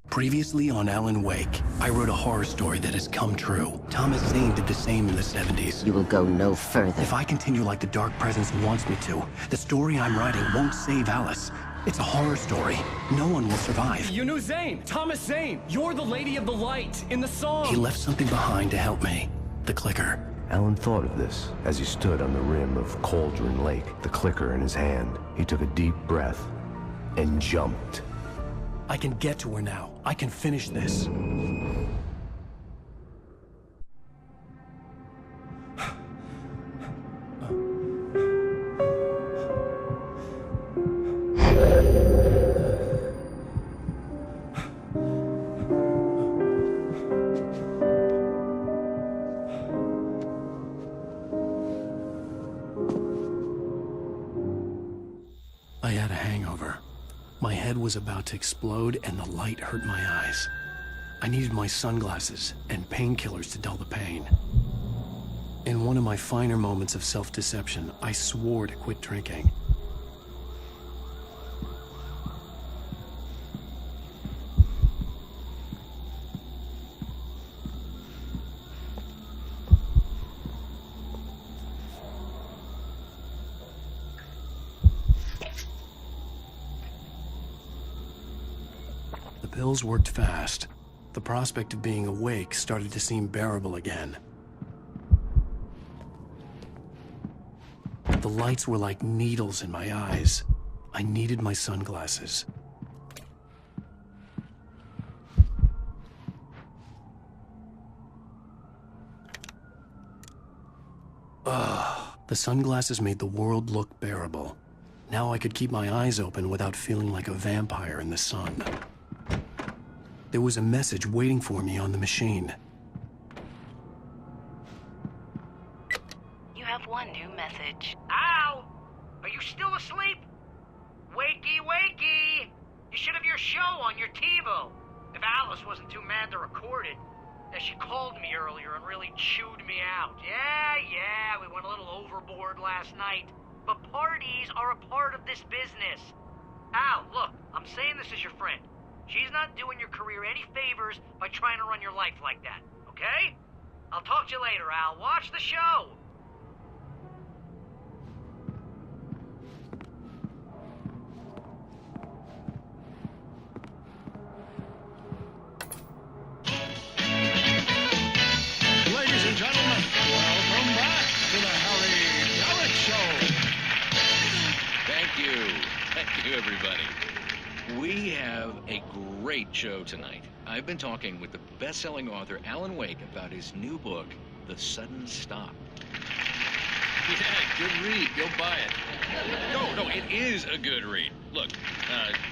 Previously on Alan Wake, I wrote a horror story that has come true. Thomas Zane did the same in the 70s. You will go no further. If I continue like the Dark Presence wants me to, the story I'm writing won't save Alice. It's a horror story. No one will survive. You knew Zane! Thomas Zane! You're the Lady of the Light in the song! He left something behind to help me. The clicker. Alan thought of this as he stood on the rim of Cauldron Lake, the clicker in his hand. He took a deep breath and jumped. I can get to her now. I can finish this. I had a hangover. My head was about to explode and the light hurt my eyes. I needed my sunglasses and painkillers to dull the pain. In one of my finer moments of self-deception, I swore to quit drinking. The pills worked fast. The prospect of being awake started to seem bearable again. The lights were like needles in my eyes. I needed my sunglasses. The sunglasses made the world look bearable. Now I could keep my eyes open without feeling like a vampire in the sun. There was a message waiting for me on the machine. You have one new message. Al! Are you still asleep? Wakey, wakey! You should have your show on your TiVo. If Alice wasn't too mad to record it. She called me earlier and really chewed me out. Yeah, we went a little overboard last night. But parties are a part of this business. Al, look, I'm saying this as your friend. She's not doing your career any favors by trying to run your life like that, okay? I'll talk to you later, Al. Watch the show! Ladies and gentlemen, welcome back to the Harry Garrett Show. Thank you, everybody. We have a great show tonight. I've been talking with the best-selling author Alan Wake about his new book, The Sudden Stop. Yeah, good read. Go buy it. No, it is a good read. Look,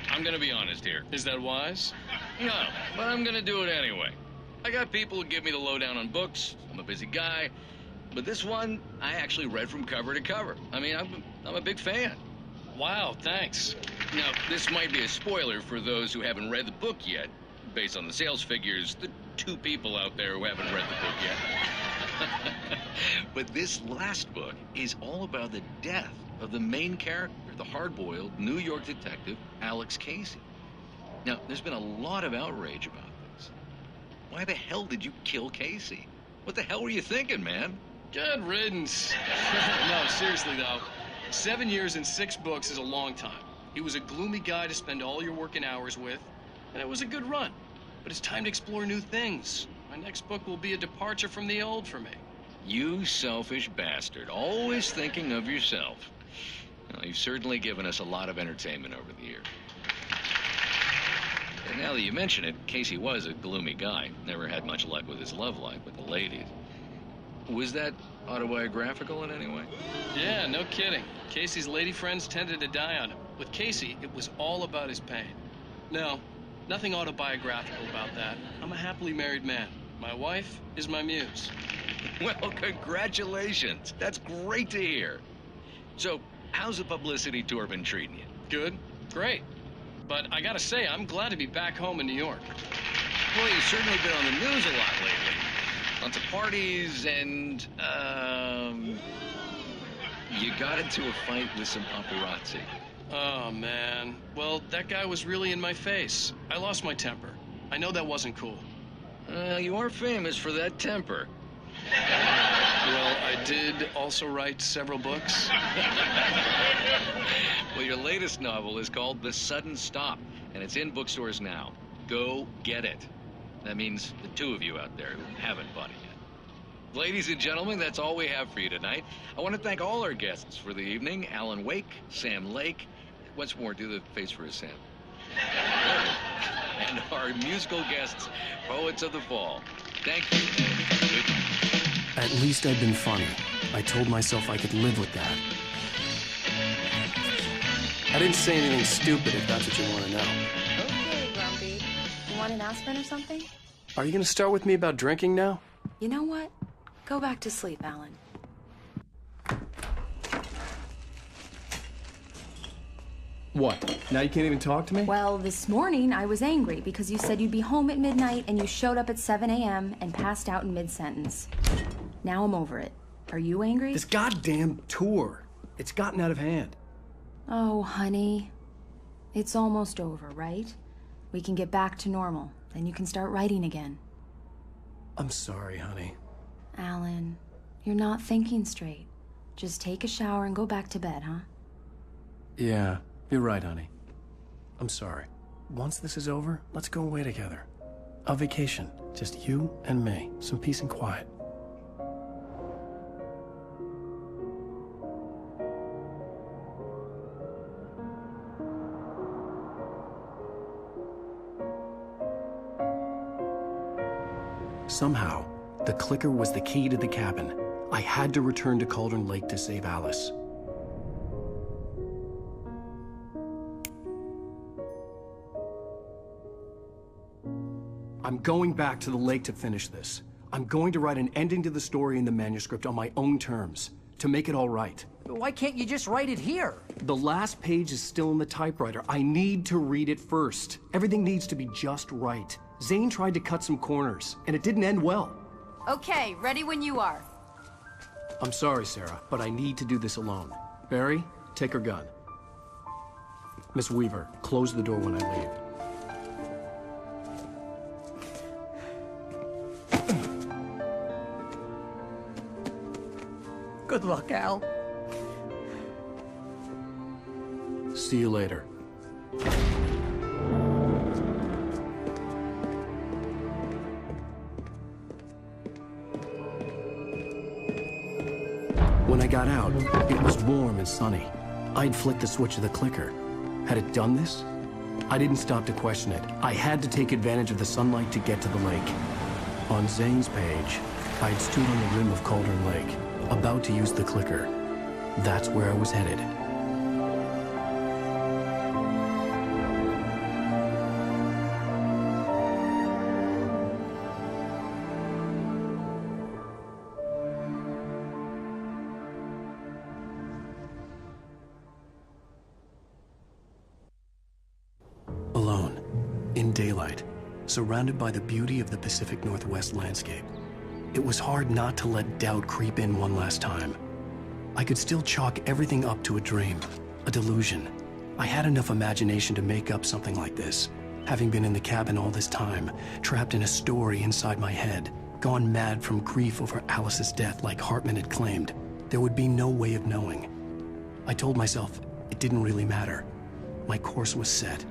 I'm gonna be honest here. Is that wise? No, but I'm gonna do it anyway. I got people who give me the lowdown on books. I'm a busy guy. But this one, I actually read from cover to cover. I mean, I'm a big fan. Wow, thanks. Now, this might be a spoiler for those who haven't read the book yet. Based on the sales figures, the 2 people out there who haven't read the book yet. But this last book is all about the death of the main character, the hard-boiled New York detective, Alex Casey. Now, there's been a lot of outrage about this. Why the hell did you kill Casey? What the hell were you thinking, man? Good riddance. No, seriously, though. 7 years and 6 books is a long time. He was a gloomy guy to spend all your working hours with, and it was a good run. But it's time to explore new things. My next book will be a departure from the old for me. You selfish bastard, always thinking of yourself. Well, you've certainly given us a lot of entertainment over the years. And now that you mention it, Casey was a gloomy guy. Never had much luck with his love life with the ladies. Was that autobiographical in any way? Yeah, no kidding. Casey's lady friends tended to die on him. With Casey, it was all about his pain. No, nothing autobiographical about that. I'm a happily married man. My wife is my muse. Well, congratulations. That's great to hear. So, how's the publicity tour been treating you? Good, great. But I gotta say, I'm glad to be back home in New York. Well, you've certainly been on the news a lot lately. Lots of parties and, you got into a fight with some paparazzi. Oh, man. Well, that guy was really in my face. I lost my temper. I know that wasn't cool. You are famous for that temper. Well, I did also write several books. Well, your latest novel is called The Sudden Stop, and it's in bookstores now. Go get it. That means the two of you out there who haven't bought it yet. Ladies and gentlemen, that's all we have for you tonight. I want to thank all our guests for the evening. Alan Uэйk, Sam Lake. Once more, do the face for a Sam. And our musical guests, Poets of the Fall. Thank you. Good night. At least I'd been funny. I told myself I could live with that. I didn't say anything stupid, if that's what you want to know. Okay, Grumpy. You want an aspirin or something? Are you going to start with me about drinking now? You know what? Go back to sleep, Alan. What? Now you can't even talk to me? Well, this morning I was angry because you said you'd be home at midnight and you showed up at 7 a.m. and passed out in mid-sentence. Now I'm over it. Are you angry? This goddamn tour. It's gotten out of hand. Oh, honey. It's almost over, right? We can get back to normal. Then you can start writing again. I'm sorry, honey. Alan, you're not thinking straight. Just take a shower and go back to bed, huh? Yeah, you're right, honey. I'm sorry. Once this is over, let's go away together. A vacation. Just you and me. Some peace and quiet. Somehow, the clicker was the key to the cabin. I had to return to Cauldron Lake to save Alice. I'm going back to the lake to finish this. I'm going to write an ending to the story in the manuscript on my own terms, to make it all right. Why can't you just write it here? The last page is still in the typewriter. I need to read it first. Everything needs to be just right. Zane tried to cut some corners, and it didn't end well. Okay, ready when you are. I'm sorry, Sarah, but I need to do this alone. Barry, take her gun. Miss Weaver, close the door when I leave. Good luck, Al. See you later. When I got out, it was warm and sunny. I'd flicked the switch of the clicker. Had it done this? I didn't stop to question it. I had to take advantage of the sunlight to get to the lake. On Zane's page, I'd stood on the rim of Cauldron Lake, about to use the clicker. That's where I was headed. Alone, in daylight, surrounded by the beauty of the Pacific Northwest landscape. It was hard not to let doubt creep in one last time. I could still chalk everything up to a dream, a delusion. I had enough imagination to make up something like this, having been in the cabin all this time, trapped in a story inside my head, gone mad from grief over Alice's death like Hartman had claimed. There would be no way of knowing. I told myself it didn't really matter. My course was set.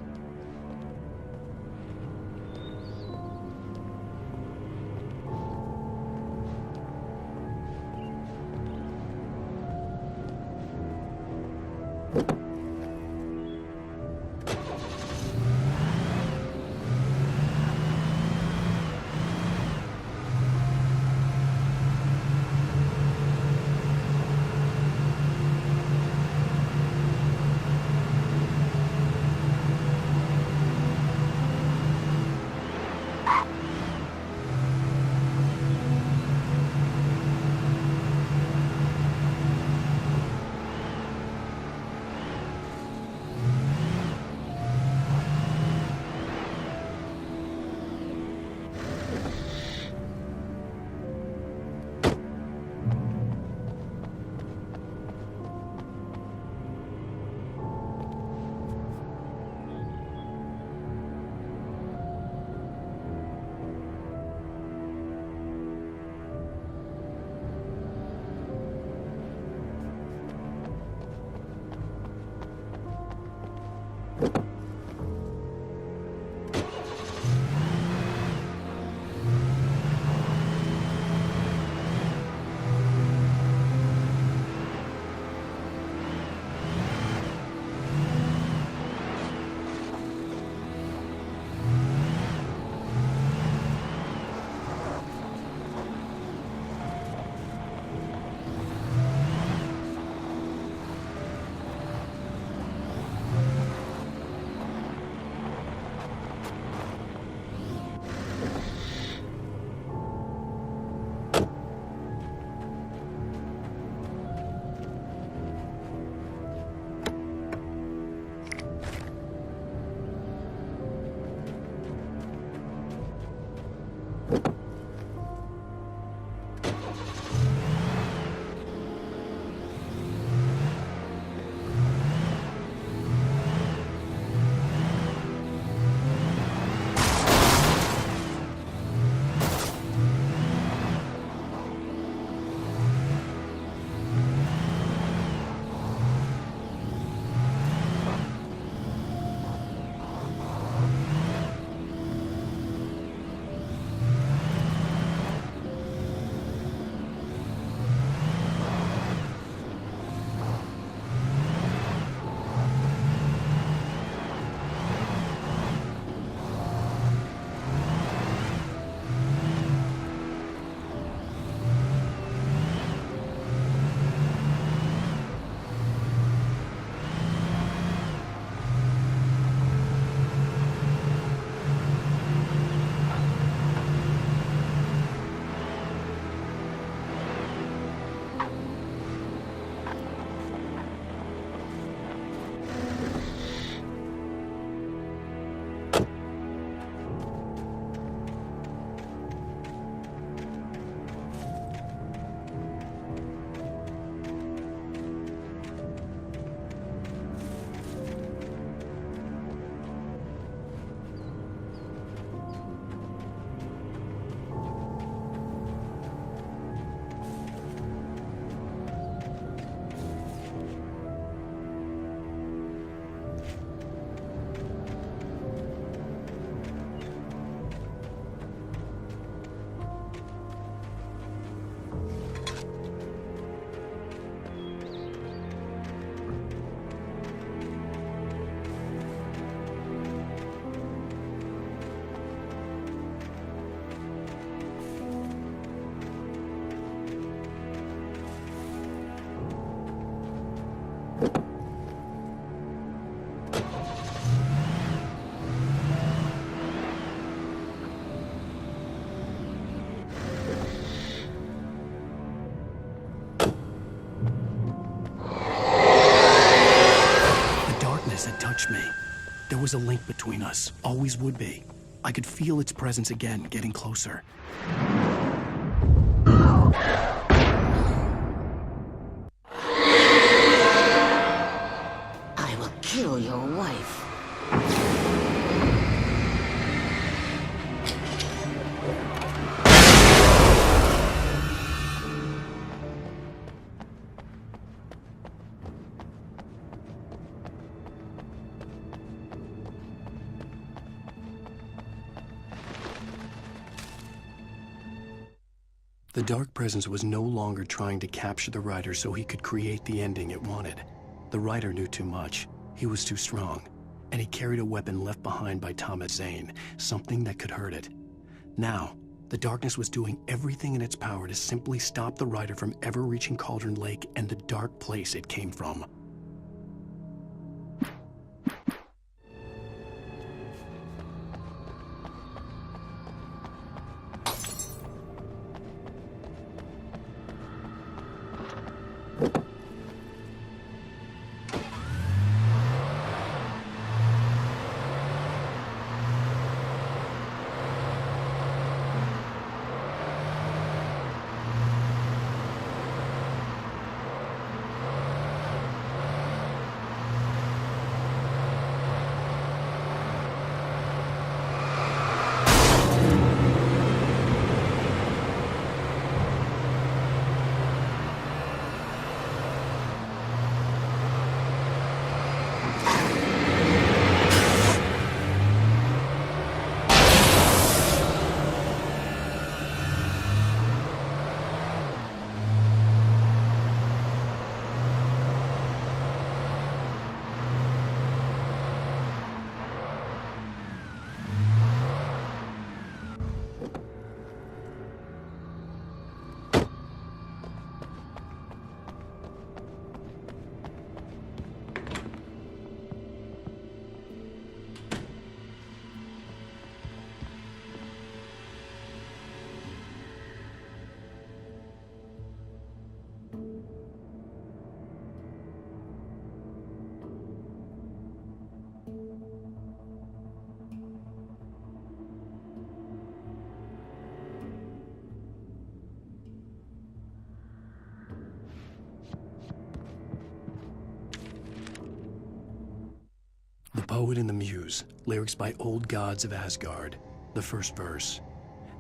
touched me. There was a link between us, always would be. I could feel its presence again, getting closer. I will kill your wife. The dark presence was no longer trying to capture the writer so he could create the ending it wanted. The writer knew too much. He was too strong. And he carried a weapon left behind by Thomas Zane, something that could hurt it. Now, the darkness was doing everything in its power to simply stop the writer from ever reaching Cauldron Lake and the dark place it came from. The Poet and the Muse, lyrics by old gods of Asgard. The first verse.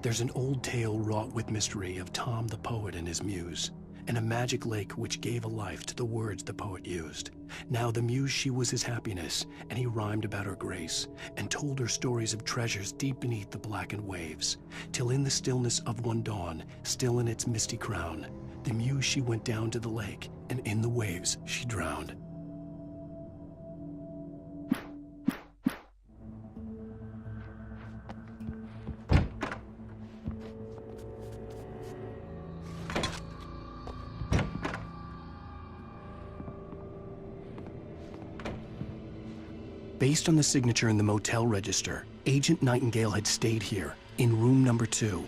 There's an old tale wrought with mystery of Tom the poet and his muse, and a magic lake which gave a life to the words the poet used. Now the muse, she was his happiness, and he rhymed about her grace, and told her stories of treasures deep beneath the blackened waves, till in the stillness of one dawn, still in its misty crown, the muse she went down to the lake, and in the waves she drowned. Based on the signature in the motel register, Agent Nightingale had stayed here, in room number 2.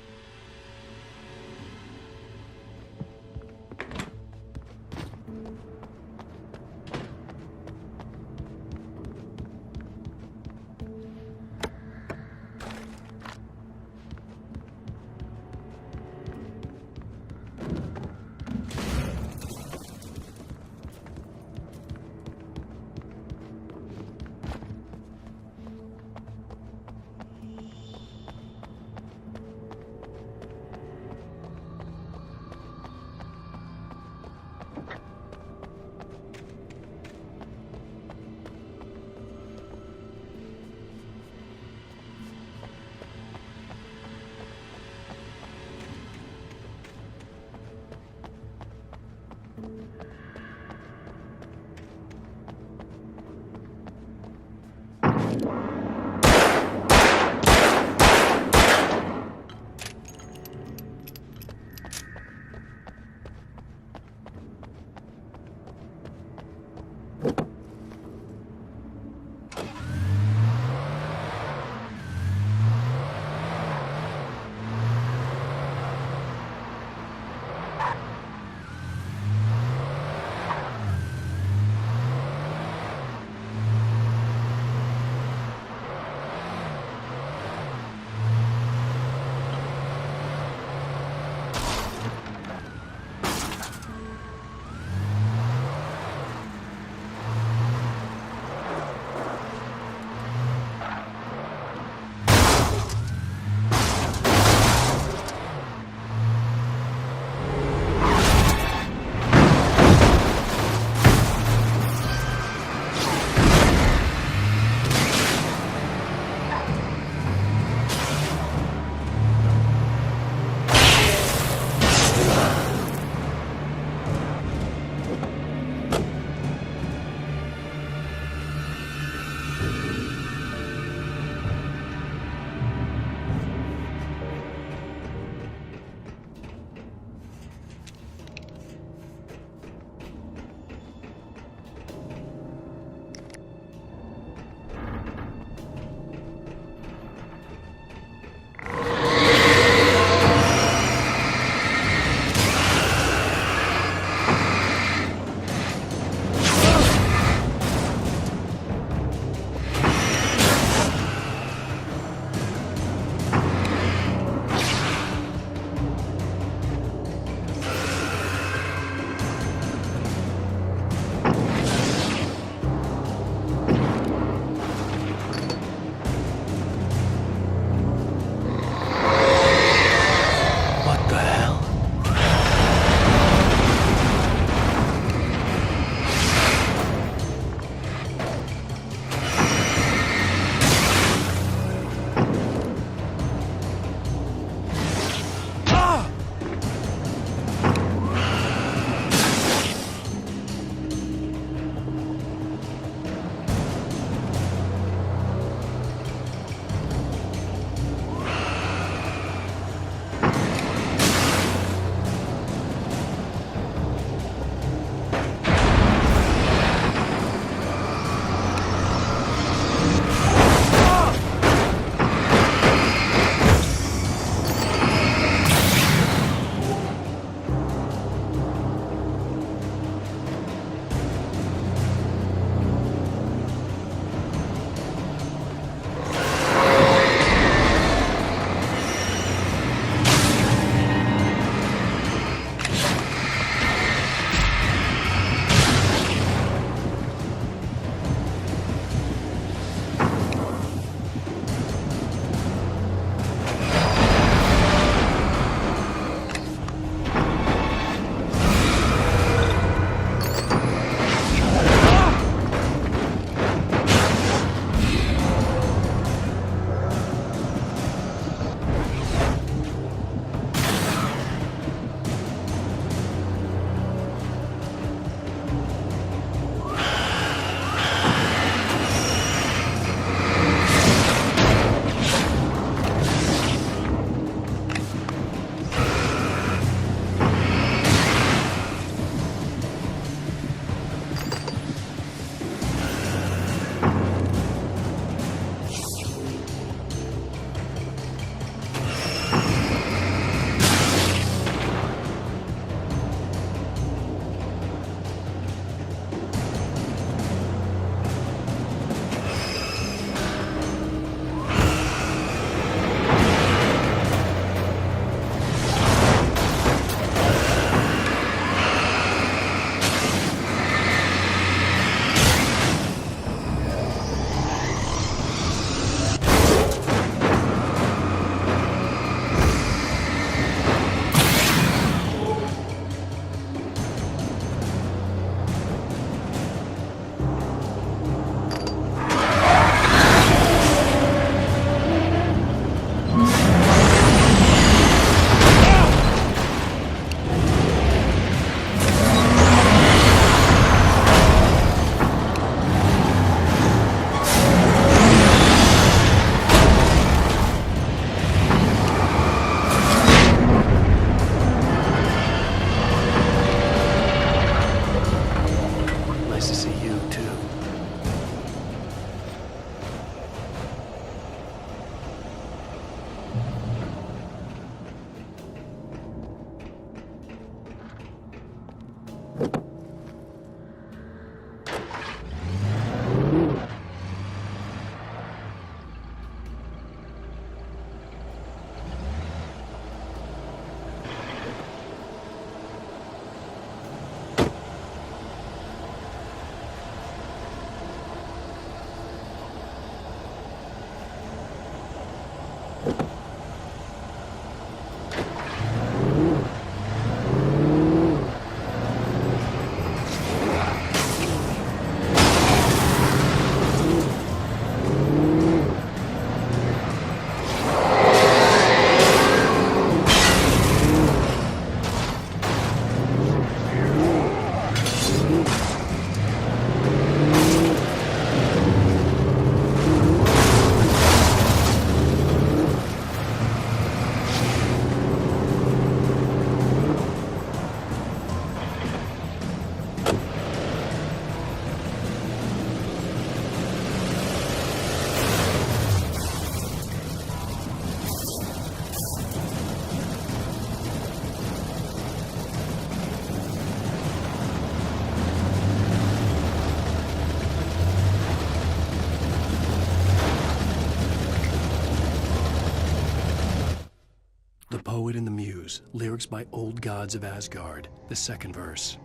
lyrics by Old Gods of Asgard, the second verse.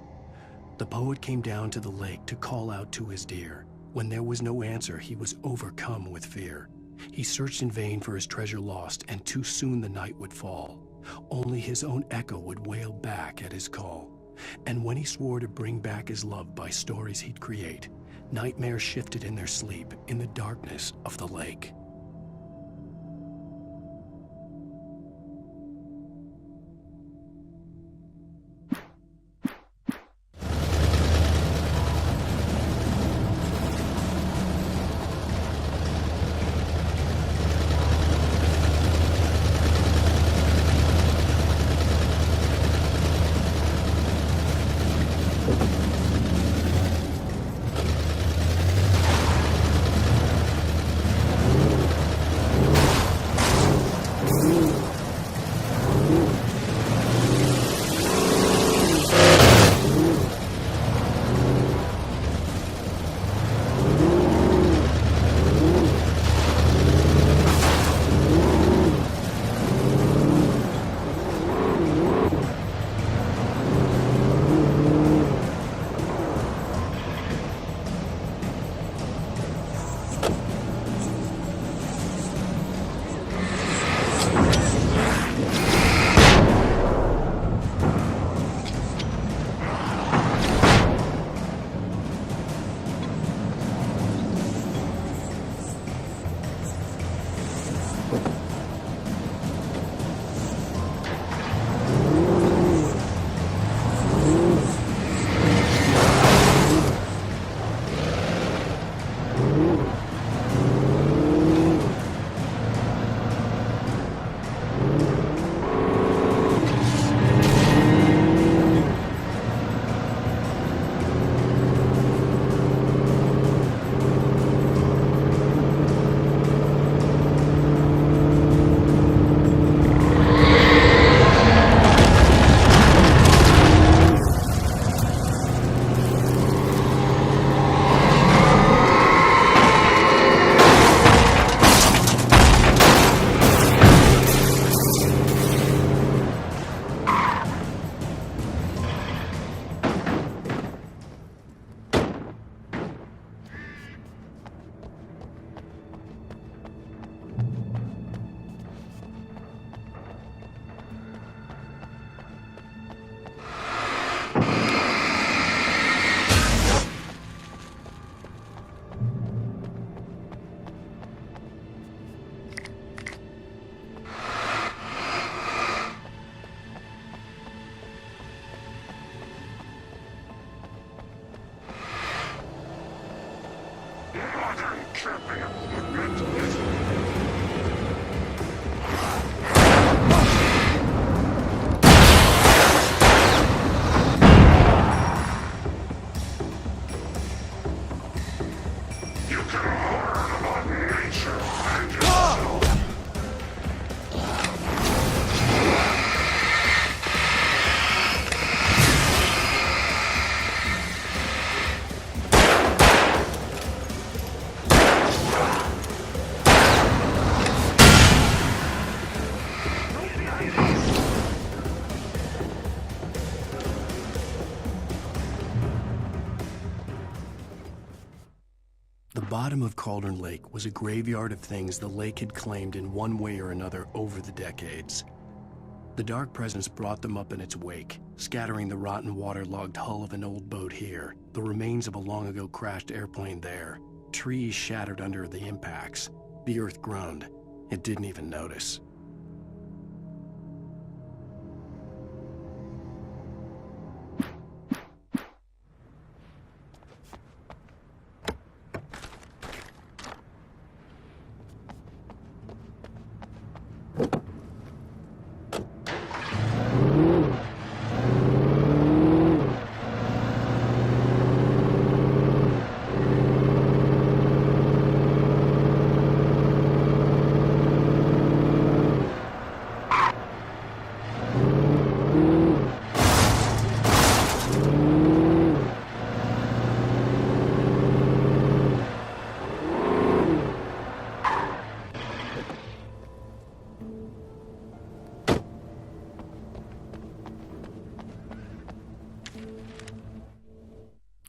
The poet came down to the lake to call out to his dear. When there was no answer, he was overcome with fear. He searched in vain for his treasure lost, and too soon the night would fall. Only his own echo would wail back at his call. And when he swore to bring back his love by stories he'd create, nightmares shifted in their sleep in the darkness of the lake. The bottom of Cauldron Lake was a graveyard of things the lake had claimed in one way or another over the decades. The dark presence brought them up in its wake, scattering the rotten waterlogged hull of an old boat here, the remains of a long-ago crashed airplane there, trees shattered under the impacts. The earth groaned. It didn't even notice.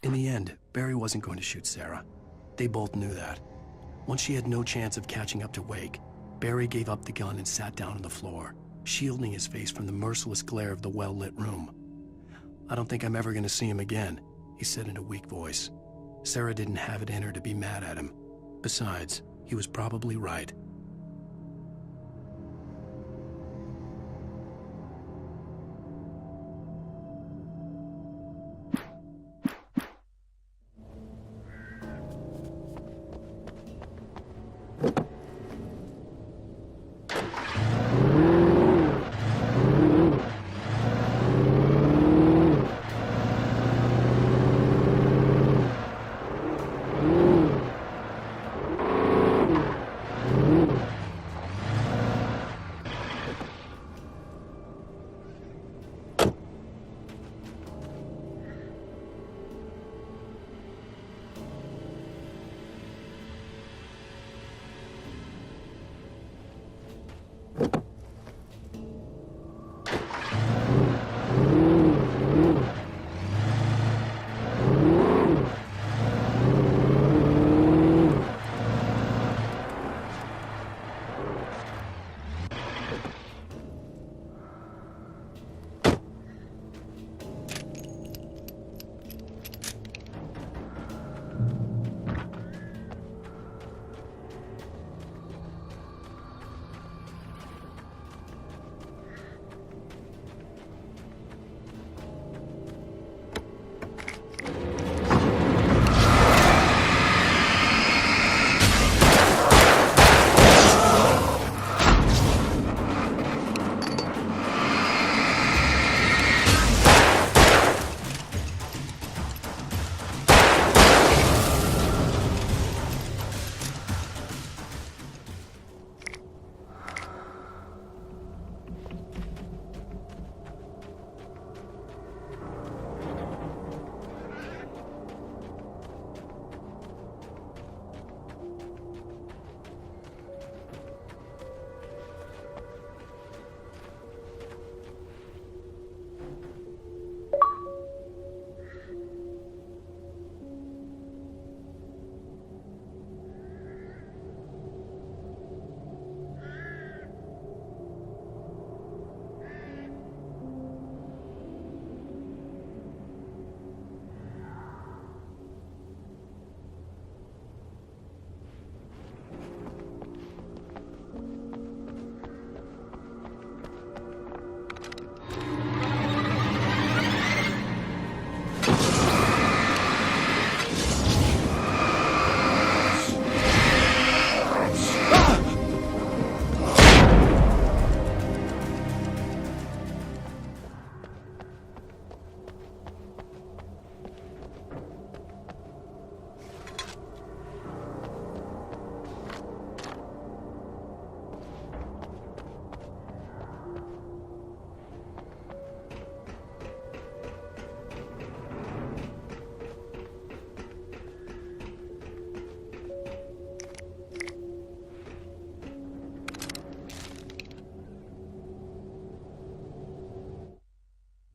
In the end, Barry wasn't going to shoot Sarah. They both knew that. Once she had no chance of catching up to Wake, Barry gave up the gun and sat down on the floor, shielding his face from the merciless glare of the well-lit room. "I don't think I'm ever going to see him again," he said in a weak voice. Sarah didn't have it in her to be mad at him. Besides, he was probably right.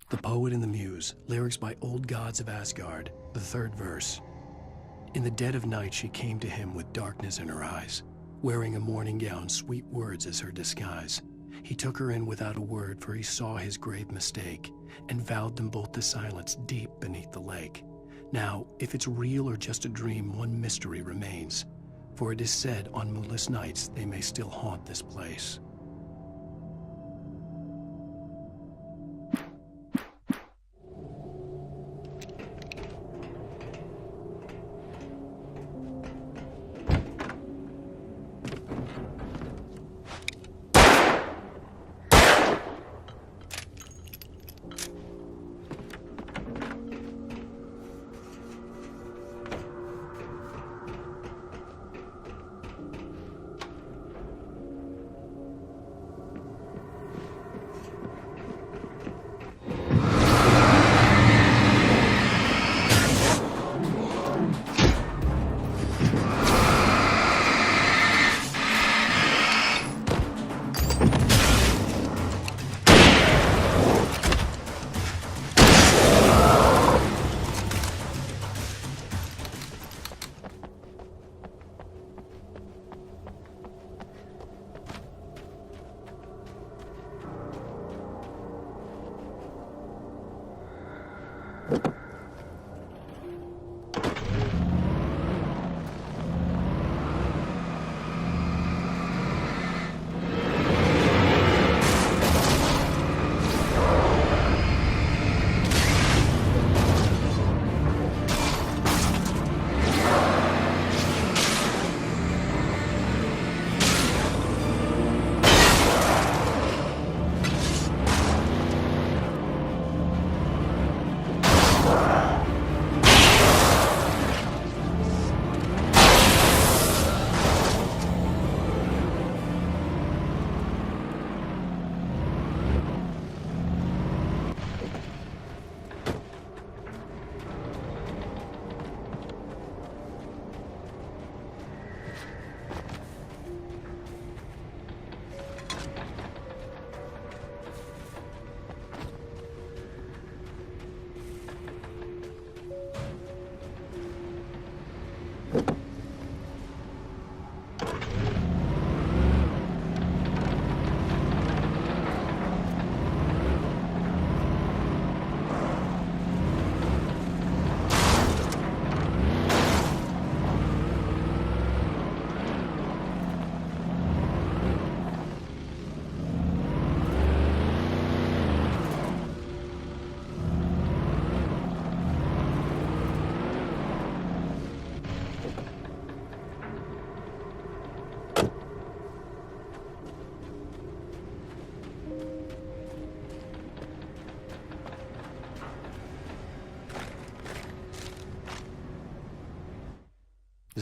The Poet and the Muse, lyrics by Old Gods of Asgard, the third verse. In the dead of night she came to him with darkness in her eyes, wearing a morning gown, sweet words as her disguise. He took her in without a word, for he saw his grave mistake, and vowed them both to silence deep beneath the lake. Now, if it's real or just a dream, one mystery remains, for it is said on moonless nights they may still haunt this place.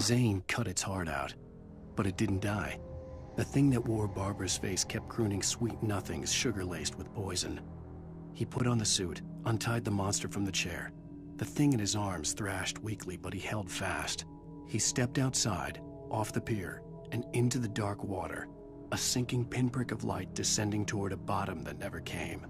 Zane cut its heart out, but it didn't die. The thing that wore Barbara's face kept crooning sweet nothings sugar-laced with poison. He put on the suit, untied the monster from the chair. The thing in his arms thrashed weakly, but he held fast. He stepped outside, off the pier, and into the dark water, a sinking pinprick of light descending toward a bottom that never came.